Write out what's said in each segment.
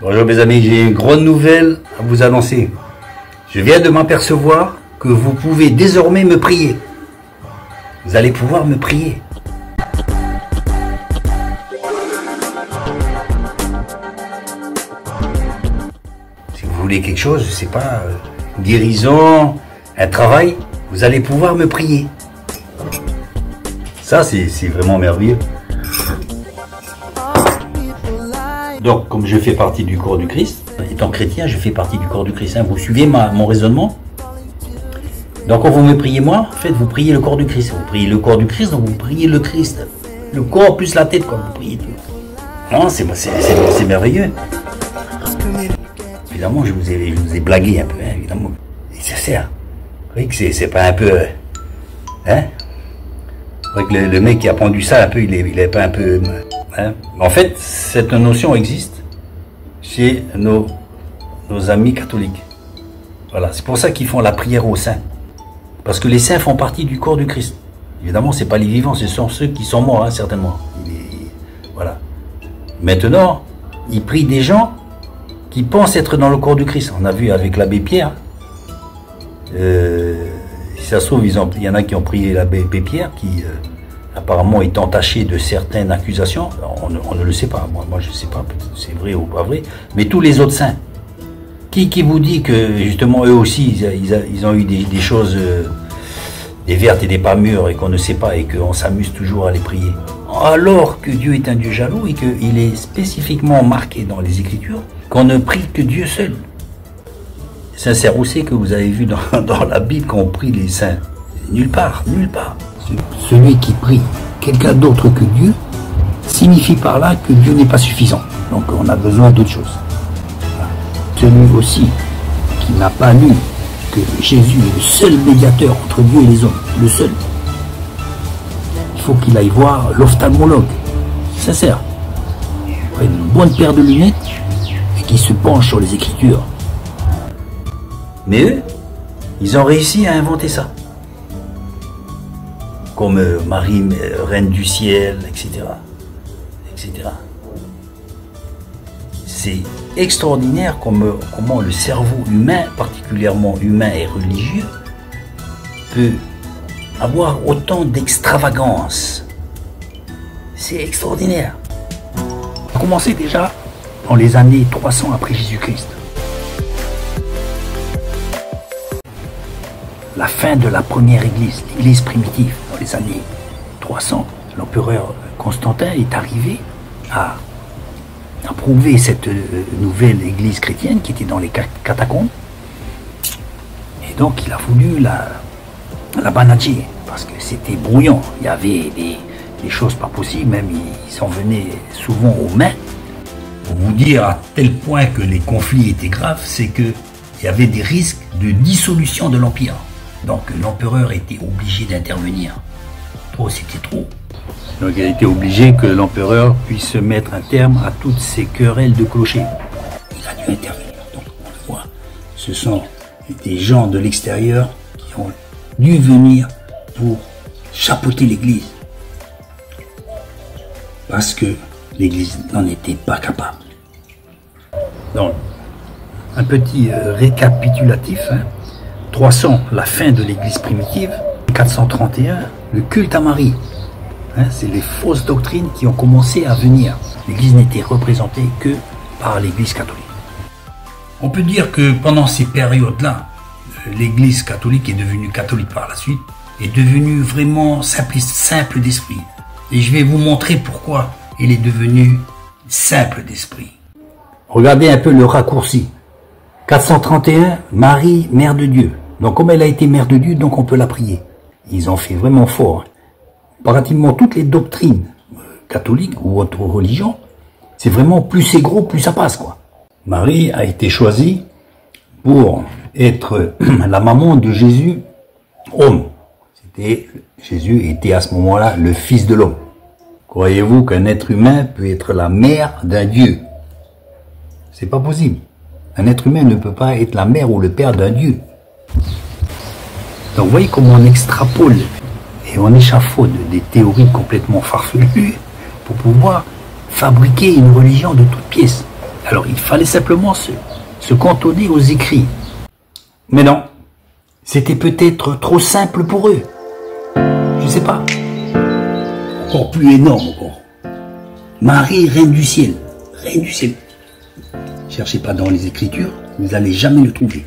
Bonjour mes amis, j'ai une grande nouvelle à vous annoncer. Je viens de m'apercevoir que vous pouvez désormais me prier. Vous allez pouvoir me prier. Si vous voulez quelque chose, je sais pas, une guérison, un travail, vous allez pouvoir me prier. Ça, c'est vraiment merveilleux. Donc, comme je fais partie du corps du Christ, étant chrétien, je fais partie du corps du Christ. Hein. Vous suivez mon raisonnement? Donc, quand vous me priez moi, en fait, vous priez le corps du Christ. Vous priez le corps du Christ, donc vous priez le Christ. Le corps plus la tête, quoi. Vous priez tout. Non, c'est merveilleux. Évidemment, je vous ai blagué un peu, hein, évidemment. Et ça sert. Vous voyez que c'est pas un peu... Hein? Vous voyez que le mec qui a pendu ça un peu, il est pas un peu... Hein? En fait, cette notion existe chez nos amis catholiques. Voilà, c'est pour ça qu'ils font la prière aux saints. Parce que les saints font partie du corps du Christ. Évidemment, ce n'est pas les vivants, ce sont ceux qui sont morts, hein, certainement. Voilà. Maintenant, ils prient des gens qui pensent être dans le corps du Christ. On a vu avec l'abbé Pierre. Si ça se trouve, il y en a qui ont prié l'abbé Pierre, qui... apparemment est entaché de certaines accusations, on ne le sait pas, moi je ne sais pas, peut-être c'est vrai ou pas vrai, mais tous les autres saints, qui vous dit que justement eux aussi ils ont eu des choses, des vertes et des pas mûres et qu'on ne sait pas et qu'on s'amuse toujours à les prier, alors que Dieu est un Dieu jaloux et qu'il est spécifiquement marqué dans les Écritures qu'on ne prie que Dieu seul. Sincère aussi que vous avez vu dans la Bible qu'on prie les saints, nulle part, nulle part. Celui qui prie quelqu'un d'autre que Dieu signifie par là que Dieu n'est pas suffisant. Donc on a besoin d'autre chose. Celui aussi qui n'a pas lu que Jésus est le seul médiateur entre Dieu et les hommes, le seul, il faut qu'il aille voir l'ophtalmologue, sincère, une bonne paire de lunettes et qui se penche sur les Écritures. Mais eux, ils ont réussi à inventer ça. Comme Marie, reine du ciel, etc. etc. C'est extraordinaire comment le cerveau humain, particulièrement humain et religieux, peut avoir autant d'extravagance. C'est extraordinaire. Ça a commencé déjà dans les années 300 après Jésus-Christ. La fin de la première église, l'église primitive, dans les années 300, l'empereur Constantin est arrivé à prouver cette nouvelle église chrétienne qui était dans les catacombes. Et donc il a voulu la manager, parce que c'était brouillon. Il y avait des choses pas possibles, même ils en venaient souvent aux mains. Pour vous dire à tel point que les conflits étaient graves, c'est qu'il y avait des risques de dissolution de l'empire. Donc l'empereur était obligé d'intervenir. Trop, c'était trop. Donc il a été obligé que l'empereur puisse mettre un terme à toutes ces querelles de clochers. Il a dû intervenir. Donc on le voit, ce sont des gens de l'extérieur qui ont dû venir pour chapeauter l'église. Parce que l'église n'en était pas capable. Donc, un petit récapitulatif. 300, la fin de l'église primitive. 431, le culte à Marie. C'est les fausses doctrines qui ont commencé à venir. L'église n'était représentée que par l'église catholique. On peut dire que pendant ces périodes-là, l'église catholique est devenue catholique par la suite, est devenue vraiment simple d'esprit. Et je vais vous montrer pourquoi elle est devenue simple d'esprit. Regardez un peu le raccourci. 431, Marie, mère de Dieu. Donc comme elle a été mère de Dieu, donc on peut la prier. Ils ont fait vraiment fort. Pratiquement toutes les doctrines catholiques ou autres religions, c'est vraiment plus c'est gros, plus ça passe, quoi. Marie a été choisie pour être la maman de Jésus, homme. Jésus était à ce moment-là le fils de l'homme. Croyez-vous qu'un être humain peut être la mère d'un Dieu? C'est pas possible. Un être humain ne peut pas être la mère ou le père d'un Dieu. Donc vous voyez comment on extrapole et on échafaude des théories complètement farfelues pour pouvoir fabriquer une religion de toutes pièces. Alors il fallait simplement se cantonner aux écrits. Mais non, c'était peut-être trop simple pour eux. Je sais pas. Encore plus énorme encore. Marie, reine du ciel. Reine du ciel. Cherchez pas dans les Écritures, vous n'allez jamais le trouver.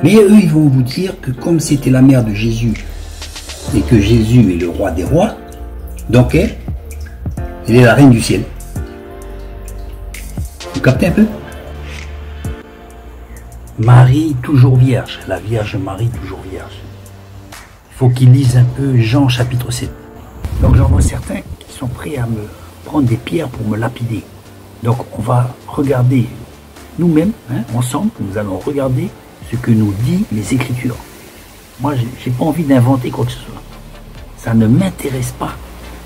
Mais eux, ils vont vous dire que comme c'était la mère de Jésus et que Jésus est le roi des rois, donc elle est la reine du ciel. Vous captez un peu? Marie, toujours vierge. La Vierge Marie, toujours vierge. Il faut qu'ils lisent un peu Jean chapitre 7. Donc j'en vois certains qui sont prêts à me prendre des pierres pour me lapider. Donc on va regarder nous-mêmes, ensemble, nous allons regarder ce que nous dit les Écritures. Moi, j'ai pas envie d'inventer quoi que ce soit. Ça ne m'intéresse pas.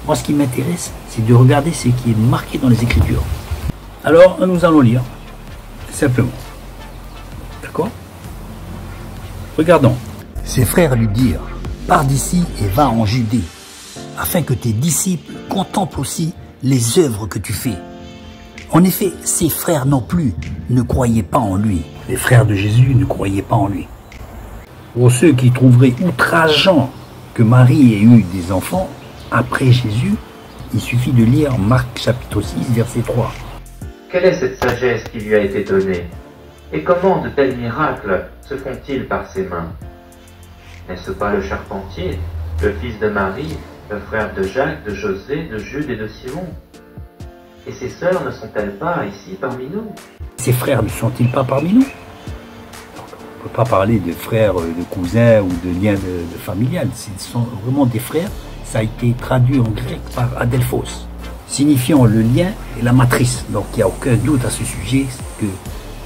Moi, ce qui m'intéresse, c'est de regarder ce qui est marqué dans les Écritures. Alors, nous allons lire, simplement. D'accord? Regardons. Ses frères lui dirent, « Pars d'ici et va en Judée, afin que tes disciples contemplent aussi les œuvres que tu fais. » En effet, ses frères non plus ne croyaient pas en lui. Les frères de Jésus ne croyaient pas en lui. Pour ceux qui trouveraient outrageant que Marie ait eu des enfants après Jésus, il suffit de lire Marc chapitre 6, verset 3. Quelle est cette sagesse qui lui a été donnée? Et comment de tels miracles se font-ils par ses mains? N'est-ce pas le charpentier, le fils de Marie, le frère de Jacques, de José, de Jude et de Simon? Et ses sœurs ne sont-elles pas ici parmi nous? Ses frères ne sont-ils pas parmi nous? On ne peut pas parler de frères, de cousins ou de liens de familial. Ce sont vraiment des frères. Ça a été traduit en grec par Adelphos, signifiant le lien et la matrice. Donc il n'y a aucun doute à ce sujet que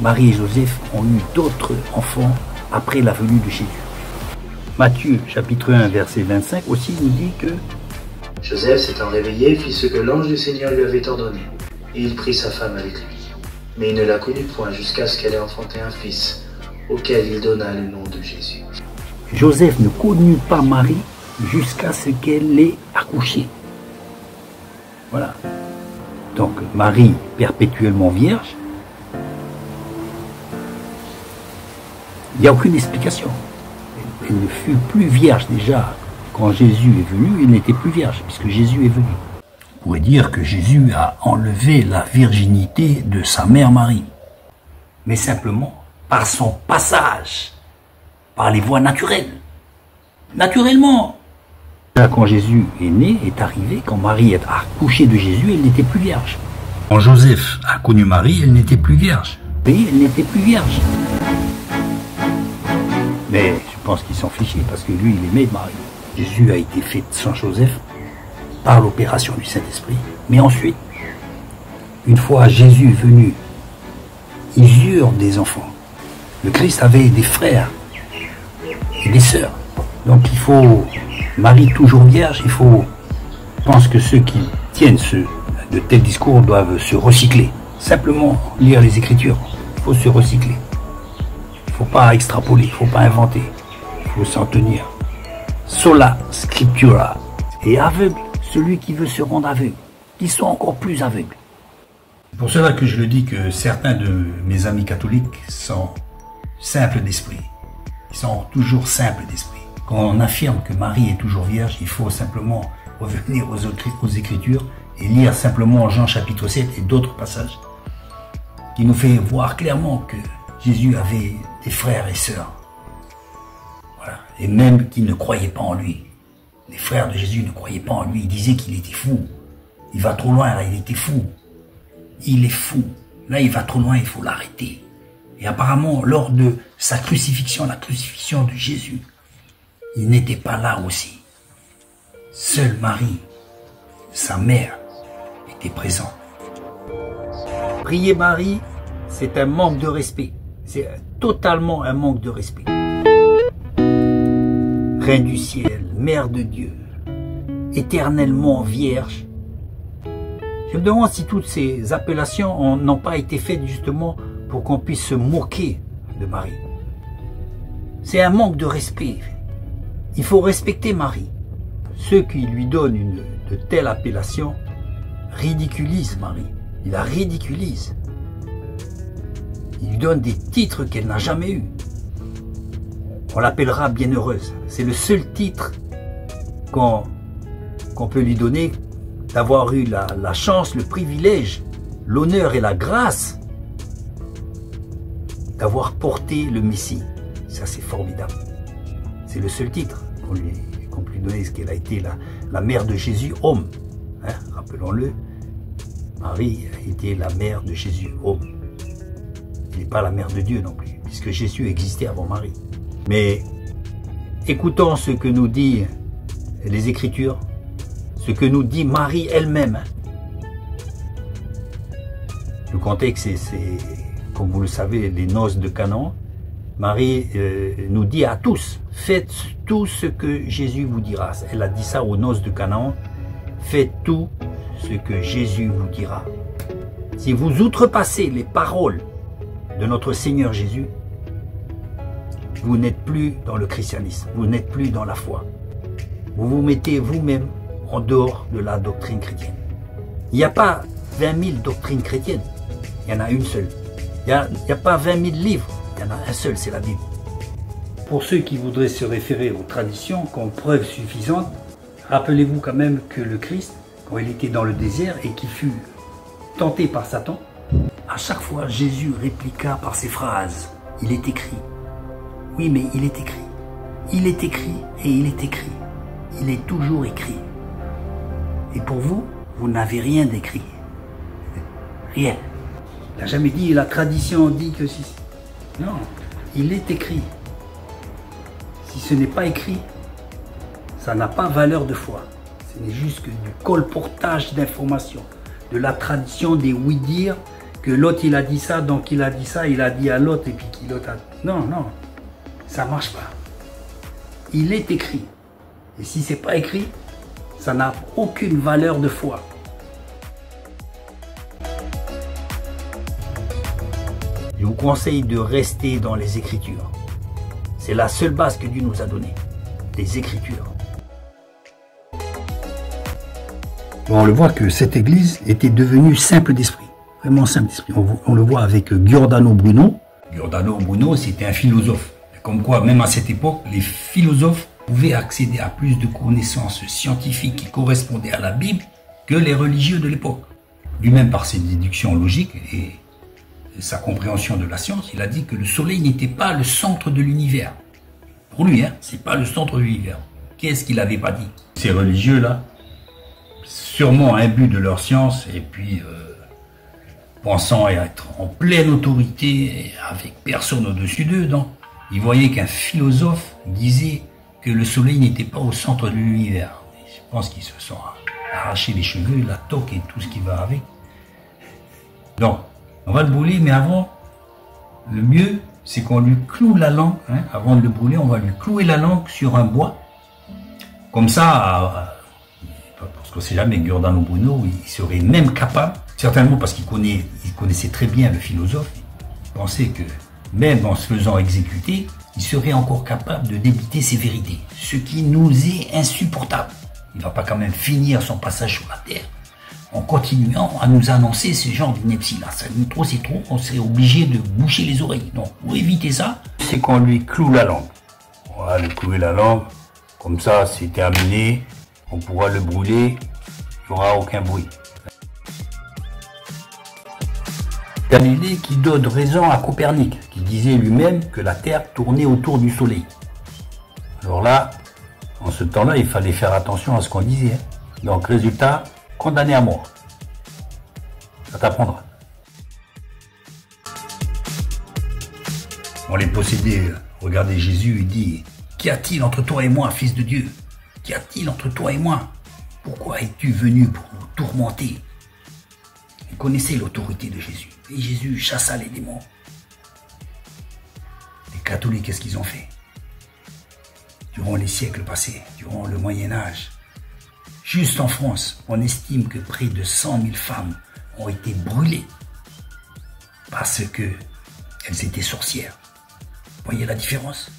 Marie et Joseph ont eu d'autres enfants après la venue de Jésus. Matthieu chapitre 1 verset 25 aussi nous dit que Joseph s'étant réveillé fit ce que l'ange du Seigneur lui avait ordonné, et il prit sa femme avec lui. Mais il ne la connut point jusqu'à ce qu'elle ait enfanté un fils, auquel il donna le nom de Jésus. Joseph ne connut pas Marie jusqu'à ce qu'elle ait accouché. Voilà. Donc Marie, perpétuellement vierge, il n'y a aucune explication. Elle ne fut plus vierge déjà. Quand Jésus est venu, il n'était plus vierge, puisque Jésus est venu. On pourrait dire que Jésus a enlevé la virginité de sa mère Marie. Mais simplement par son passage, par les voies naturelles. Naturellement. Quand Jésus est né, est arrivé, quand Marie a accouché de Jésus, elle n'était plus vierge. Quand Joseph a connu Marie, elle n'était plus vierge. Et elle n'était plus vierge. Mais je pense qu'il s'en fichait, parce que lui, il aimait Marie. Jésus a été fait sans Joseph par l'opération du Saint-Esprit. Mais ensuite, une fois Jésus venu, ils eurent des enfants. Le Christ avait des frères et des sœurs. Donc il faut, Marie toujours vierge, je pense que ceux qui tiennent de tels discours doivent se recycler. Simplement lire les Écritures, il faut se recycler. Il ne faut pas extrapoler, il ne faut pas inventer, il faut s'en tenir. Sola scriptura, et aveugle celui qui veut se rendre aveugle, qui sont encore plus aveugles. C'est pour cela que je le dis que certains de mes amis catholiques sont simples d'esprit. Ils sont toujours simples d'esprit. Quand on affirme que Marie est toujours vierge, il faut simplement revenir aux Écritures et lire simplement Jean chapitre 7 et d'autres passages qui nous fait voir clairement que Jésus avait des frères et sœurs. Voilà. Et même qu'ils ne croyaient pas en lui. Les frères de Jésus ne croyaient pas en lui. Ils disaient qu'il était fou. Il va trop loin, là, il était fou. Il est fou. Là, il va trop loin, il faut l'arrêter. Et apparemment, lors de sa crucifixion, la crucifixion de Jésus, il n'était pas là aussi. Seule Marie, sa mère, était présente. Prier Marie, c'est un manque de respect. C'est totalement un manque de respect. Reine du ciel, Mère de Dieu, éternellement vierge. Je me demande si toutes ces appellations n'ont pas été faites justement pour qu'on puisse se moquer de Marie. C'est un manque de respect. Il faut respecter Marie. Ceux qui lui donnent de telles appellations ridiculisent Marie. Ils la ridiculisent. Il lui donne des titres qu'elle n'a jamais eus. On l'appellera bienheureuse. C'est le seul titre qu'on peut lui donner, d'avoir eu la chance, le privilège, l'honneur et la grâce d'avoir porté le Messie. Ça, c'est formidable. C'est le seul titre qu'on peut lui donner, ce qu'elle a été la mère de Jésus, homme. Hein, rappelons-le, Marie a été la mère de Jésus, homme. Elle n'est pas la mère de Dieu non plus, puisque Jésus existait avant Marie. Mais écoutons ce que nous disent les Écritures, ce que nous dit Marie elle-même. Le contexte, c'est, comme vous le savez, les noces de Canaan. Marie nous dit à tous, faites tout ce que Jésus vous dira. Elle a dit ça aux noces de Canaan. Faites tout ce que Jésus vous dira. Si vous outrepassez les paroles de notre Seigneur Jésus, vous n'êtes plus dans le christianisme, vous n'êtes plus dans la foi. Vous vous mettez vous-même en dehors de la doctrine chrétienne. Il n'y a pas 20 000 doctrines chrétiennes, il y en a une seule. Il n'y a pas 20 000 livres, il y en a un seul, c'est la Bible. Pour ceux qui voudraient se référer aux traditions comme preuve suffisante, rappelez-vous quand même que le Christ, quand il était dans le désert et qu'il fut tenté par Satan, à chaque fois Jésus répliqua par ces phrases, il est écrit. Oui, mais il est écrit. Il est écrit et il est écrit. Il est toujours écrit. Et pour vous, vous n'avez rien d'écrit. Rien. Il n'a jamais dit, la tradition dit que si. Non, il est écrit. Si ce n'est pas écrit, ça n'a pas valeur de foi. Ce n'est juste que du colportage d'informations, de la tradition des oui-dire, que l'autre il a dit ça, donc il a dit ça, il a dit à l'autre, et puis qui l'autre a... Non, non, ça ne marche pas. Il est écrit. Et si ce n'est pas écrit, ça n'a aucune valeur de foi. Je vous conseille de rester dans les Écritures. C'est la seule base que Dieu nous a donnée, les Écritures. Bon, on le voit que cette église était devenue simple d'esprit, vraiment simple d'esprit. On le voit avec Giordano Bruno. Giordano Bruno, c'était un philosophe. Comme quoi, même à cette époque, les philosophes pouvaient accéder à plus de connaissances scientifiques qui correspondaient à la Bible que les religieux de l'époque. Lui-même, par ses déductions logiques et sa compréhension de la science, il a dit que le soleil n'était pas le centre de l'univers. Pour lui, hein, c'est pas le centre de l'univers. Qu'est-ce qu'il n'avait pas dit? Ces religieux-là, sûrement imbus de leur science et puis pensant être en pleine autorité avec personne au-dessus d'eux, donc ils voyaient qu'un philosophe disait que le soleil n'était pas au centre de l'univers. Je pense qu'ils se sont arrachés les cheveux, la toque et tout ce qui va avec. Donc, on va le brûler, mais avant, le mieux, c'est qu'on lui cloue la langue. Hein, avant de le brûler, on va lui clouer la langue sur un bois. Comme ça, parce qu'on ne sait jamais, Giordano Bruno, il serait même capable, certainement parce qu'il connaissait très bien le philosophe, il pensait que même en se faisant exécuter, il serait encore capable de débiter ses vérités, ce qui nous est insupportable. Il ne va pas quand même finir son passage sur la terre en continuant à nous annoncer ce genre d'ineptie-là. C'est trop, on serait obligé de boucher les oreilles. Donc, pour éviter ça, c'est qu'on lui cloue la langue. On va lui clouer la langue, comme ça c'est terminé, on pourra le brûler, il n'y aura aucun bruit. Galilée qui donne raison à Copernic, qui disait lui-même que la Terre tournait autour du Soleil. Alors là, en ce temps-là, il fallait faire attention à ce qu'on disait. Donc, résultat, condamné à mort. Ça t'apprendra. On les possédait, regardez Jésus, il dit, « Qu'y a-t-il entre toi et moi, fils de Dieu? Qu'y a-t-il entre toi et moi? Pourquoi es-tu venu pour nous tourmenter ?» Ils connaissaient l'autorité de Jésus. Et Jésus chassa les démons. Les catholiques, qu'est-ce qu'ils ont fait? Durant les siècles passés, durant le Moyen-Âge, juste en France, on estime que près de 100 000 femmes ont été brûlées parce qu'elles étaient sorcières. Voyez la différence?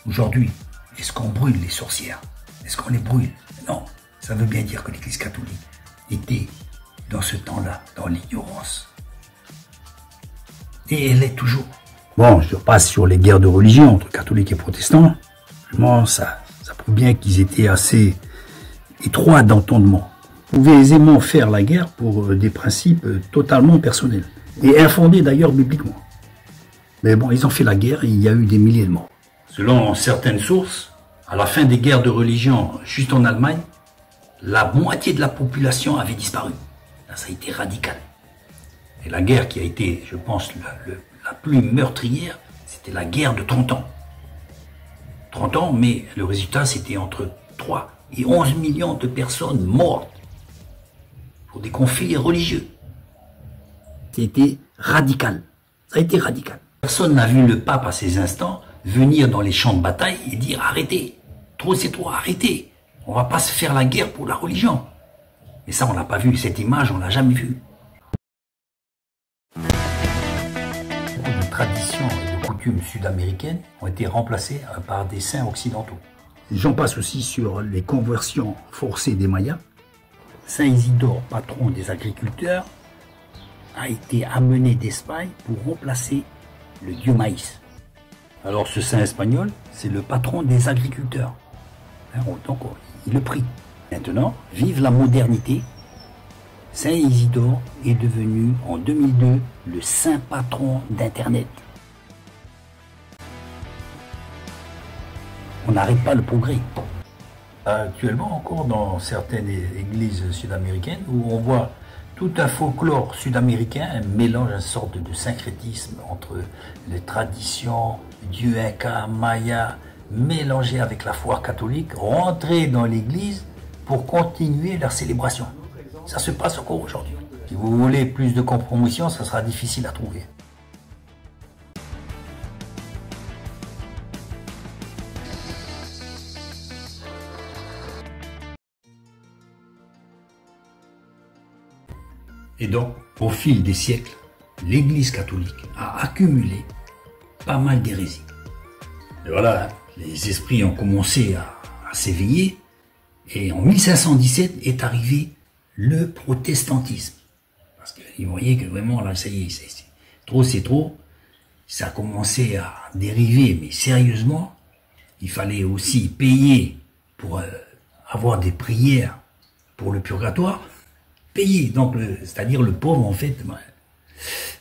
Aujourd'hui, est-ce qu'on brûle les sorcières? Est-ce qu'on les brûle? Non. Ça veut bien dire que l'Église catholique était dans ce temps-là, dans l'ignorance. Et elle est toujours. Bon, je passe sur les guerres de religion entre catholiques et protestants. Vraiment, ça prouve bien qu'ils étaient assez étroits d'entendement. Ils pouvaient aisément faire la guerre pour des principes totalement personnels. Et infondés d'ailleurs bibliquement. Mais bon, ils ont fait la guerre et il y a eu des milliers de morts. Selon certaines sources, à la fin des guerres de religion, juste en Allemagne, la moitié de la population avait disparu. Là, ça a été radical. Et la guerre qui a été, je pense, la plus meurtrière, c'était la guerre de 30 ans. 30 ans, mais le résultat, c'était entre 3 et 11 millions de personnes mortes pour des conflits religieux. C'était radical. Ça a été radical. Personne n'a vu le pape à ces instants venir dans les champs de bataille et dire arrêtez, trop c'est trop, arrêtez. On va pas se faire la guerre pour la religion. Mais ça, on l'a pas vu. Cette image, on l'a jamais vue. Beaucoup de traditions et de coutumes sud-américaines ont été remplacées par des saints occidentaux. J'en passe aussi sur les conversions forcées des Mayas. Saint Isidore, patron des agriculteurs, a été amené d'Espagne pour remplacer le dieu maïs. Alors ce saint espagnol, c'est le patron des agriculteurs. Donc il le prie. Maintenant, vive la modernité. Saint Isidore est devenu en 2002 le saint patron d'Internet. On n'arrête pas le progrès. Actuellement encore dans certaines églises sud-américaines où on voit tout un folklore sud-américain, un mélange, une sorte de syncrétisme entre les traditions, dieux incas, mayas, mélangés avec la foi catholique, rentrer dans l'église pour continuer leur célébration. Ça se passe encore aujourd'hui. Si vous voulez plus de compromission, ça sera difficile à trouver. Et donc, au fil des siècles, l'Église catholique a accumulé pas mal d'hérésies. Et voilà, les esprits ont commencé à s'éveiller, et en 1517 est arrivé le protestantisme. Parce qu'ils voyaient que vraiment, là, ça y est, c'est trop. Ça a commencé à dériver, mais sérieusement, il fallait aussi payer pour avoir des prières pour le purgatoire. Payer, donc, c'est-à-dire le pauvre, en fait,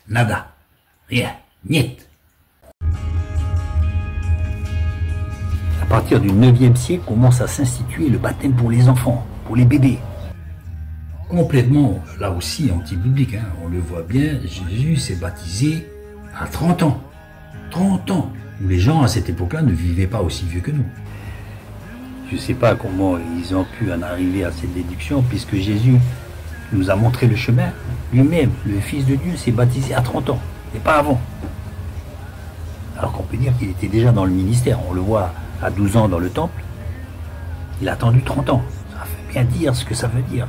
nada, rien, niet. À partir du 9e siècle, commence à s'instituer le baptême pour les enfants, pour les bébés. Complètement, là aussi, anti-biblique, hein, on le voit bien, Jésus s'est baptisé à 30 ans. 30 ans, où les gens, à cette époque-là, ne vivaient pas aussi vieux que nous. Je ne sais pas comment ils ont pu en arriver à cette déduction, puisque Jésus nous a montré le chemin. Lui-même, le Fils de Dieu, s'est baptisé à 30 ans, et pas avant. Alors qu'on peut dire qu'il était déjà dans le ministère. On le voit à 12 ans dans le temple. Il a attendu 30 ans. Ça fait bien dire ce que ça veut dire.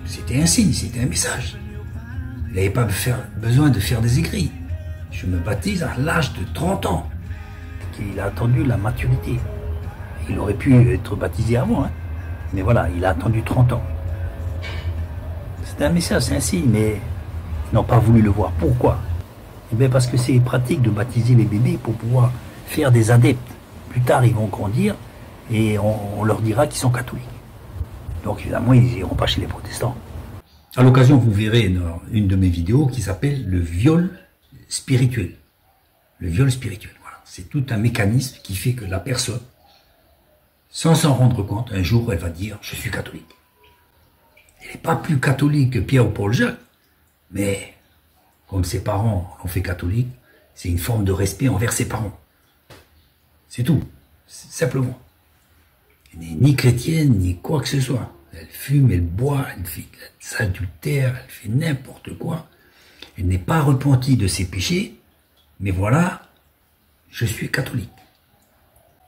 C'était un signe, c'était un message. Il n'avait pas besoin de faire des écrits. Je me baptise à l'âge de 30 ans. Il a attendu la maturité. Il aurait pu être baptisé avant, hein. Mais voilà, il a attendu 30 ans. C'est un message, c'est un signe, mais ils n'ont pas voulu le voir. Pourquoi? Eh bien parce que c'est pratique de baptiser les bébés pour pouvoir faire des adeptes. Plus tard, ils vont grandir et on leur dira qu'ils sont catholiques. Donc évidemment, ils n'iront pas chez les protestants. À l'occasion, vous verrez dans une de mes vidéos qui s'appelle le viol spirituel. Le viol spirituel, voilà. C'est tout un mécanisme qui fait que la personne, sans s'en rendre compte, un jour, elle va dire « je suis catholique ». Elle n'est pas plus catholique que Pierre ou Paul Jacques, mais comme ses parents l'ont fait catholique, c'est une forme de respect envers ses parents. C'est tout, simplement. Elle n'est ni chrétienne, ni quoi que ce soit. Elle fume, elle boit, elle fait des adultères, elle fait n'importe quoi. Elle n'est pas repentie de ses péchés, mais voilà, je suis catholique.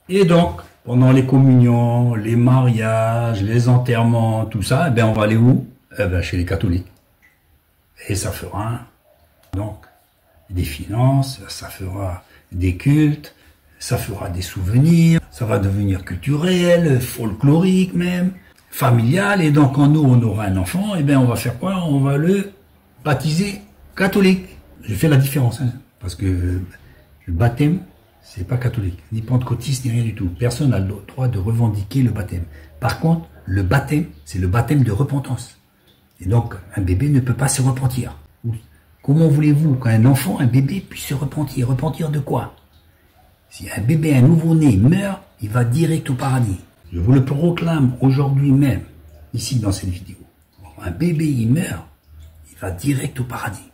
Et donc, pendant les communions, les mariages, les enterrements, tout ça, eh bien on va aller où? Eh bien chez les catholiques. Et ça fera donc des finances, ça fera des cultes, ça fera des souvenirs, ça va devenir culturel, folklorique même. familiale, et donc quand nous on aura un enfant, et bien on va faire quoi? On va le baptiser catholique. Je fais la différence, hein, parce que le baptême, c'est pas catholique, ni pentecôtiste, ni rien du tout. Personne n'a le droit de revendiquer le baptême. Par contre, le baptême, c'est le baptême de repentance. Et donc, un bébé ne peut pas se repentir. Comment voulez-vous qu'un enfant, un bébé, puisse se repentir? Repentir de quoi? Si un bébé, un nouveau-né meurt, il va direct au paradis. Je vous le proclame aujourd'hui même, ici dans cette vidéo. Un bébé, il meurt, il va direct au paradis.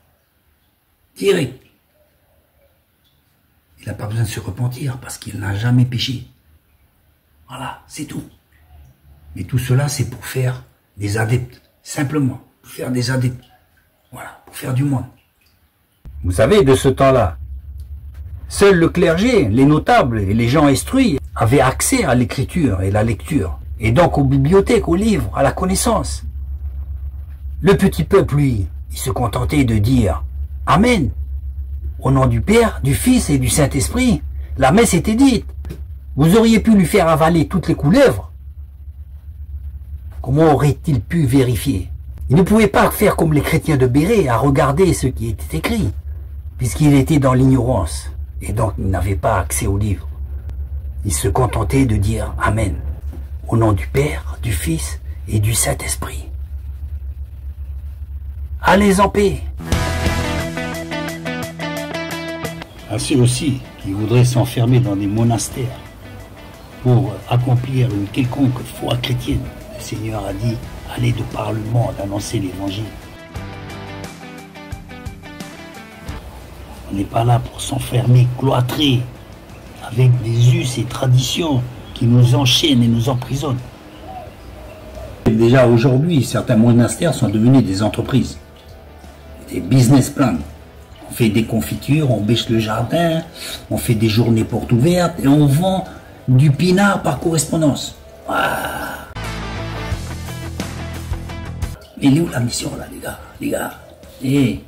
Direct. Il n'a pas besoin de se repentir parce qu'il n'a jamais péché. Voilà, c'est tout. Mais tout cela, c'est pour faire des adeptes. Simplement, pour faire des adeptes. Voilà, pour faire du monde. Vous savez, de ce temps-là, seul le clergé, les notables et les gens instruits avaient accès à l'écriture et la lecture. Et donc aux bibliothèques, aux livres, à la connaissance. Le petit peuple, lui, il se contentait de dire « Amen ». Au nom du Père, du Fils et du Saint-Esprit, la messe était dite. Vous auriez pu lui faire avaler toutes les couleuvres. Comment aurait-il pu vérifier? Il ne pouvait pas faire comme les chrétiens de Béret à regarder ce qui était écrit, puisqu'il était dans l'ignorance, et donc il n'avait pas accès au livre. Il se contentait de dire « Amen » au nom du Père, du Fils et du Saint-Esprit. Allez en paix. À ceux aussi qui voudraient s'enfermer dans des monastères pour accomplir une quelconque foi chrétienne, le Seigneur a dit « Allez de par le monde annoncer l'évangile ». On n'est pas là pour s'enfermer, cloîtrer, avec des us et traditions qui nous enchaînent et nous emprisonnent. Déjà aujourd'hui, certains monastères sont devenus des entreprises, des business plans. On fait des confitures, on bêche le jardin, on fait des journées portes ouvertes et on vend du pinard par correspondance. Ah. Mais il est où la mission là, les gars? Eh,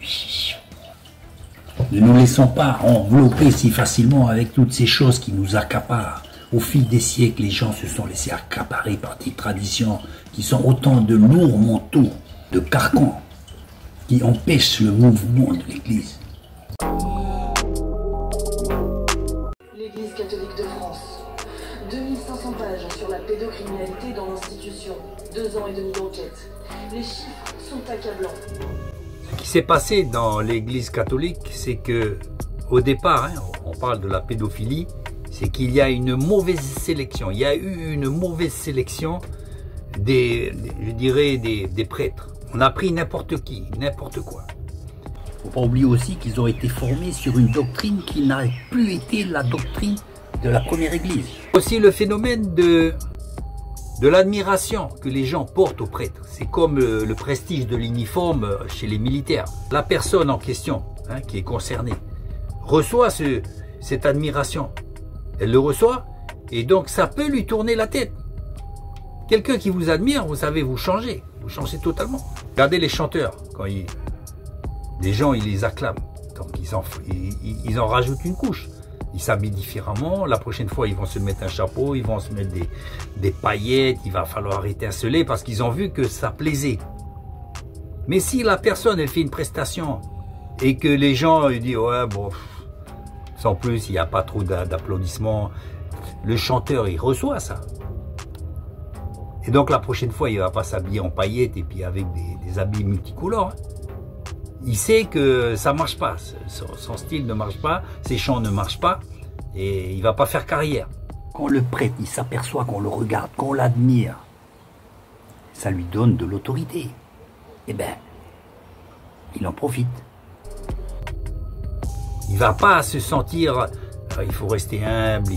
ne nous laissons pas envelopper si facilement avec toutes ces choses qui nous accaparent. Au fil des siècles, les gens se sont laissés accaparer par des traditions qui sont autant de lourds manteaux, de carcans, qui empêchent le mouvement de l'Église. L'Église catholique de France. 2500 pages sur la pédocriminalité dans l'institution. 2 ans et demi d'enquête. Les chiffres sont accablants. Ce qui s'est passé dans l'Église catholique, c'est que, au départ, on parle de la pédophilie, c'est qu'il y a une mauvaise sélection. Il y a eu une mauvaise sélection des prêtres. On a pris n'importe qui, n'importe quoi. Il ne faut pas oublier aussi qu'ils ont été formés sur une doctrine qui n'a plus été la doctrine de la première Église. Aussi le phénomène de l'admiration que les gens portent aux prêtres. C'est comme le prestige de l'uniforme chez les militaires. La personne en question, qui est concernée, reçoit cette admiration. Elle le reçoit et donc ça peut lui tourner la tête. Quelqu'un qui vous admire, vous savez, vous changez totalement. Regardez les chanteurs, quand les gens ils les acclament, donc ils en rajoutent une couche. Ils s'habillent différemment, la prochaine fois ils vont se mettre un chapeau, ils vont se mettre des paillettes, il va falloir étinceler parce qu'ils ont vu que ça plaisait. Mais si la personne elle fait une prestation et que les gens ils disent ouais bon, sans plus il n'y a pas trop d'applaudissements, le chanteur il reçoit ça. Et donc la prochaine fois il ne va pas s'habiller en paillettes et puis avec des habits multicolores. Il sait que ça ne marche pas, son style ne marche pas, ses chants ne marchent pas et il ne va pas faire carrière. Quand le prêtre il s'aperçoit qu'on le regarde, qu'on l'admire, ça lui donne de l'autorité. Eh bien, il en profite. Il ne va pas se sentir, il faut rester humble,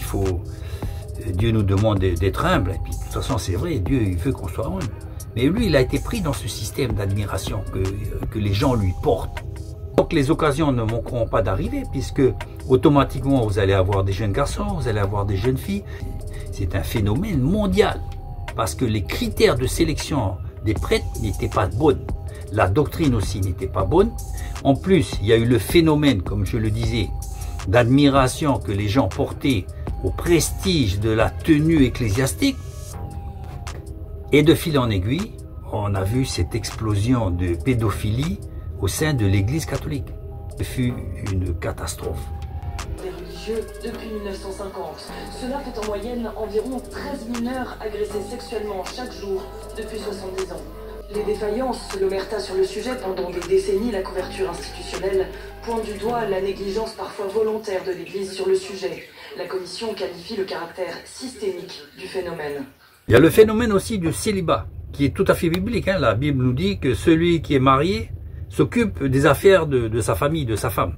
Dieu nous demande d'être humble, et puis de toute façon c'est vrai, Dieu il veut qu'on soit humble. Mais lui, il a été pris dans ce système d'admiration que les gens lui portent. Donc les occasions ne manqueront pas d'arriver, puisque automatiquement vous allez avoir des jeunes garçons, vous allez avoir des jeunes filles. C'est un phénomène mondial, parce que les critères de sélection des prêtres n'étaient pas bonnes. La doctrine aussi n'était pas bonne. En plus, il y a eu le phénomène, comme je le disais, d'admiration que les gens portaient au prestige de la tenue ecclésiastique. Et de fil en aiguille, on a vu cette explosion de pédophilie au sein de l'Église catholique. Ce fut une catastrophe. Les religieux depuis 1950. Cela fait en moyenne environ 13 mineurs agressés sexuellement chaque jour depuis 70 ans. Les défaillances, l'omerta sur le sujet pendant des décennies, la couverture institutionnelle pointe du doigt la négligence parfois volontaire de l'Église sur le sujet. La commission qualifie le caractère systémique du phénomène. Il y a le phénomène aussi du célibat, qui est tout à fait biblique. La Bible nous dit que celui qui est marié s'occupe des affaires de sa famille, de sa femme.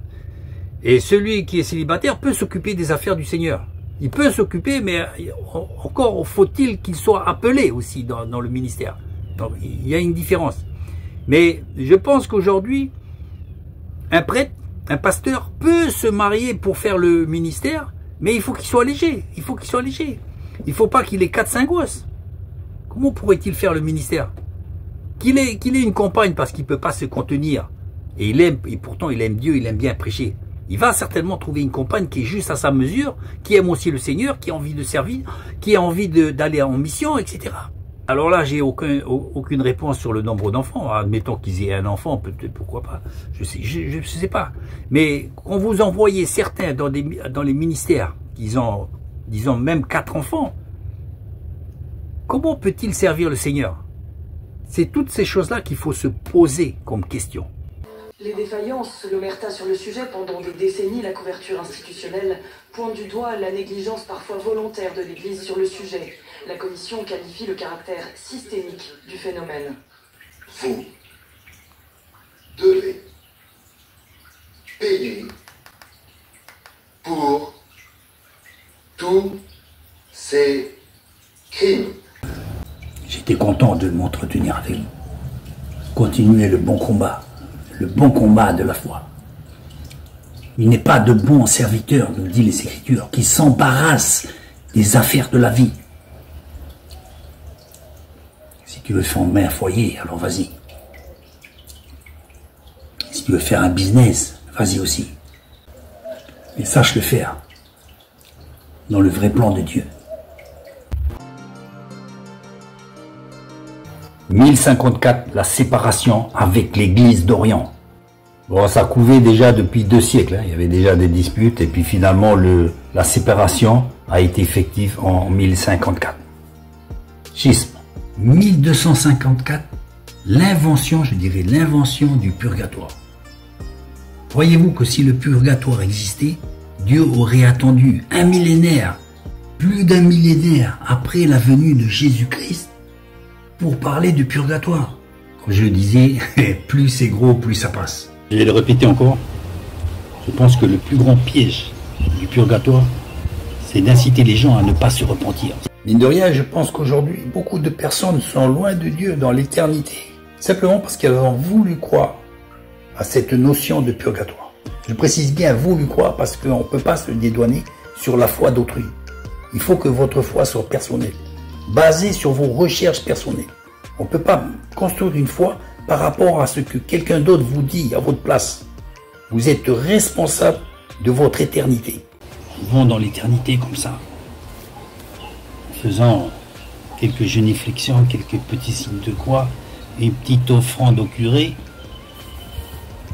Et celui qui est célibataire peut s'occuper des affaires du Seigneur. Il peut s'occuper, mais encore faut-il qu'il soit appelé aussi dans le ministère. Donc, il y a une différence. Mais je pense qu'aujourd'hui, un prêtre, un pasteur peut se marier pour faire le ministère, mais il faut qu'il soit léger. Il faut qu'il soit léger. Il ne faut pas qu'il ait 4-5 gosses. Comment pourrait-il faire le ministère? Qu'il ait une compagne parce qu'il ne peut pas se contenir. Et pourtant il aime Dieu, il aime bien prêcher. Il va certainement trouver une compagne qui est juste à sa mesure, qui aime aussi le Seigneur, qui a envie de servir, qui a envie d'aller en mission, etc. Alors là, j'ai aucune réponse sur le nombre d'enfants. Admettons qu'ils aient un enfant, peut-être, pourquoi pas. Je sais pas. Mais quand vous envoyez certains dans les ministères qui ont, disons, même 4 enfants, comment peut-il servir le Seigneur? C'est toutes ces choses-là qu'il faut se poser comme question. Les défaillances, l'omerta sur le sujet pendant des décennies, la couverture institutionnelle pointe du doigt la négligence parfois volontaire de l'Église sur le sujet. La commission qualifie le caractère systémique du phénomène. Vous devez payer pour tous ces crimes. J'étais content de m'entretenir avec vous. Continuez le bon combat de la foi. Il n'est pas de bon serviteur, nous dit les Écritures, qui s'embarrasse des affaires de la vie. Si tu veux fonder un foyer, alors vas-y. Si tu veux faire un business, vas-y aussi. Mais sache le faire dans le vrai plan de Dieu. 1054, la séparation avec l'Église d'Orient. Bon, ça couvait déjà depuis 2 siècles. Il y avait déjà des disputes et puis finalement la séparation a été effective en 1054. Schisme. 1254, l'invention, je dirais, l'invention du purgatoire. Croyez-vous que si le purgatoire existait, Dieu aurait attendu un millénaire, plus d'un millénaire après la venue de Jésus-Christ pour parler du purgatoire? Comme je le disais, plus c'est gros, plus ça passe. Je vais le répéter encore. Je pense que le plus grand piège du purgatoire, c'est d'inciter les gens à ne pas se repentir. Mine de rien, je pense qu'aujourd'hui, beaucoup de personnes sont loin de Dieu dans l'éternité. Simplement parce qu'elles ont voulu croire à cette notion de purgatoire. Je précise bien voulu croire parce qu'on ne peut pas se dédouaner sur la foi d'autrui. Il faut que votre foi soit personnelle, basée sur vos recherches personnelles. On ne peut pas construire une foi par rapport à ce que quelqu'un d'autre vous dit à votre place. Vous êtes responsable de votre éternité. On va dans l'éternité comme ça, en faisant quelques génuflexions, quelques petits signes de croix, une petite offrande au curé,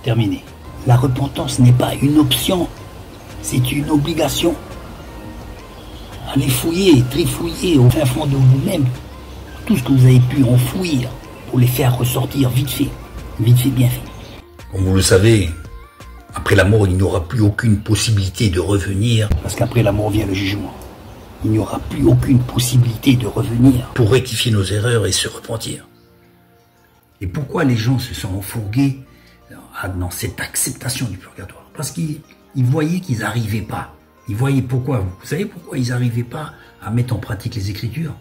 terminé. La repentance n'est pas une option, c'est une obligation. Allez fouiller, trifouiller au fin fond de vous-même tout ce que vous avez pu enfouir pour les faire ressortir vite fait bien fait. Comme vous le savez, après la mort, il n'y aura plus aucune possibilité de revenir, parce qu'après la mort vient le jugement. Il n'y aura plus aucune possibilité de revenir pour rectifier nos erreurs et se repentir. Et pourquoi les gens se sont enfourgués dans cette acceptation du purgatoire? Parce qu'ils voyaient qu'ils n'arrivaient pas. Ils voyaient pourquoi. Vous savez pourquoi ils n'arrivaient pas à mettre en pratique les Écritures?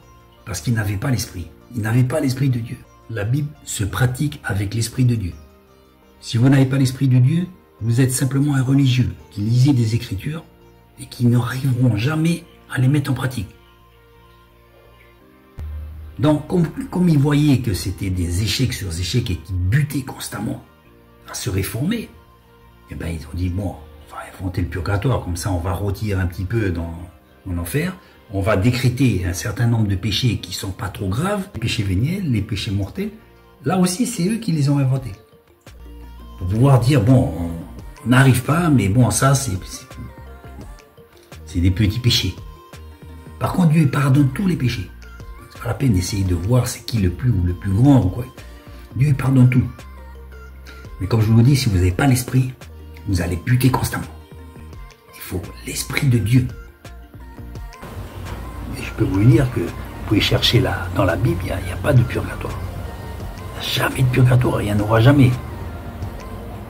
Parce qu'ils n'avaient pas l'Esprit. Ils n'avaient pas l'Esprit de Dieu. La Bible se pratique avec l'Esprit de Dieu. Si vous n'avez pas l'Esprit de Dieu, vous êtes simplement un religieux qui lisez des Écritures et qui n'arriveront jamais à les mettre en pratique. Donc, comme ils voyaient que c'était des échecs sur échecs et qu'ils butaient constamment à se réformer, eh ben, ils ont dit, bon, on va inventer le purgatoire, comme ça on va rôtir un petit peu dans l'enfer, on va décréter un certain nombre de péchés qui sont pas trop graves, les péchés véniels, les péchés mortels. Là aussi, c'est eux qui les ont inventés. Pour pouvoir dire, bon, on n'arrive pas, mais bon, ça, c'est des petits péchés. Par contre, Dieu pardonne tous les péchés. C'est pas la peine d'essayer de voir c'est qui le plus ou le plus grand ou quoi. Dieu pardonne tout. Mais comme je vous le dis, si vous n'avez pas l'esprit, vous allez buter constamment. Il faut l'esprit de Dieu. Et je peux vous dire que vous pouvez chercher là, dans la Bible, il n'y a pas de purgatoire. Il n'y a jamais de purgatoire, il n'y en aura jamais.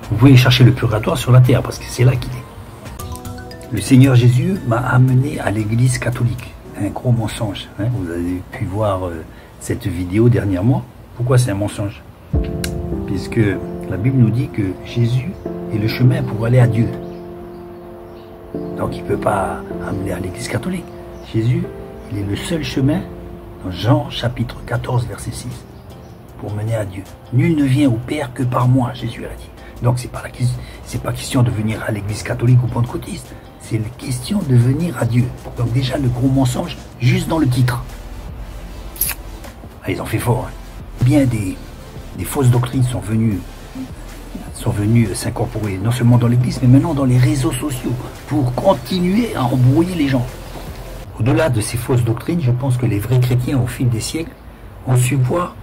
Vous pouvez chercher le purgatoire sur la terre, parce que c'est là qu'il est. Le Seigneur Jésus m'a amené à l'église catholique. Un gros mensonge. Hein. Vous avez pu voir cette vidéo dernièrement. Pourquoi c'est un mensonge? Puisque la Bible nous dit que Jésus est le chemin pour aller à Dieu. Donc il ne peut pas amener à l'église catholique. Jésus, il est le seul chemin, dans Jean chapitre 14, verset 6, pour mener à Dieu. Nul ne vient au Père que par moi, Jésus a dit. Donc c'est pas question de venir à l'église catholique ou pentecôtiste. C'est la question de venir à Dieu. Donc déjà le gros mensonge, juste dans le titre. Ah, ils ont fait fort. Hein. Bien des fausses doctrines sont venues s'incorporer non seulement dans l'église, mais maintenant dans les réseaux sociaux, pour continuer à embrouiller les gens. Au-delà de ces fausses doctrines, je pense que les vrais chrétiens, au fil des siècles, ont su voir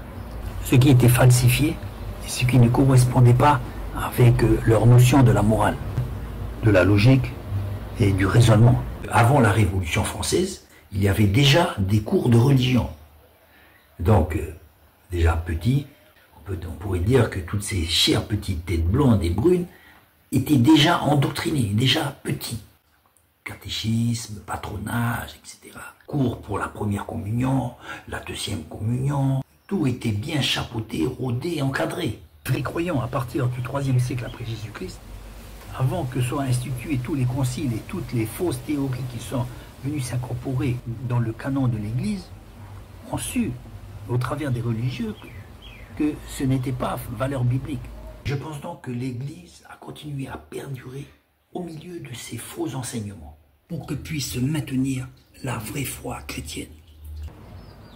ce qui était falsifié et ce qui ne correspondait pas avec leur notion de la morale, de la logique et du raisonnement. Avant la Révolution française, il y avait déjà des cours de religion. Donc, déjà petit, on pourrait dire que toutes ces chères petites têtes blondes et brunes étaient déjà endoctrinées, déjà petits. Catéchisme, patronage, etc. Cours pour la première communion, la deuxième communion, tout était bien chapeauté, rodé, encadré. Les croyants, à partir du IIIe siècle après Jésus-Christ, avant que soient institués tous les conciles et toutes les fausses théories qui sont venues s'incorporer dans le canon de l'Église, ont su, au travers des religieux, que ce n'était pas valeur biblique. Je pense donc que l'Église a continué à perdurer au milieu de ces faux enseignements pour que puisse se maintenir la vraie foi chrétienne.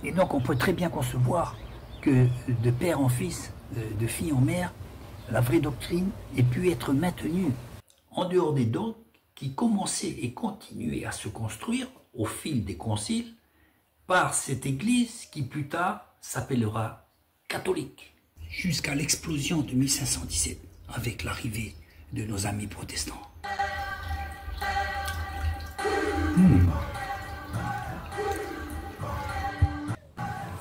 Et donc on peut très bien concevoir que de père en fils, de fille en mère, la vraie doctrine ait pu être maintenue en dehors des dogmes qui commençaient et continuaient à se construire au fil des conciles par cette Église qui plus tard s'appellera catholique, jusqu'à l'explosion de 1517 avec l'arrivée de nos amis protestants.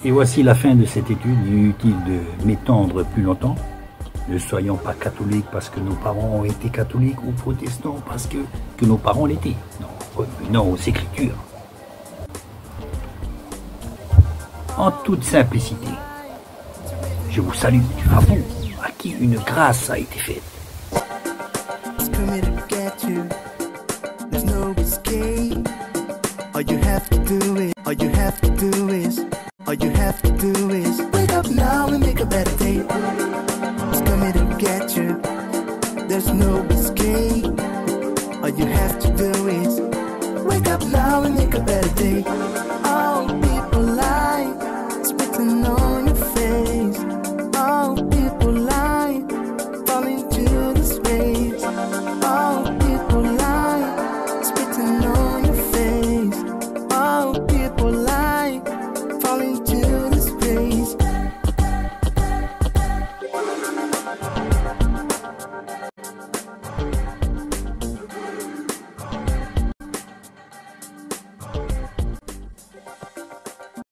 Et voici la fin de cette étude. Inutile de m'étendre plus longtemps. Ne soyons pas catholiques parce que nos parents ont été catholiques ou protestants parce que nos parents l'étaient. Non, revenons aux Écritures. En toute simplicité, je vous salue, à vous, à qui une grâce a été faite. All you have to do is wake up now and make a better day. It's coming to get you. There's no escape. All you have to do is wake up now and make a better day.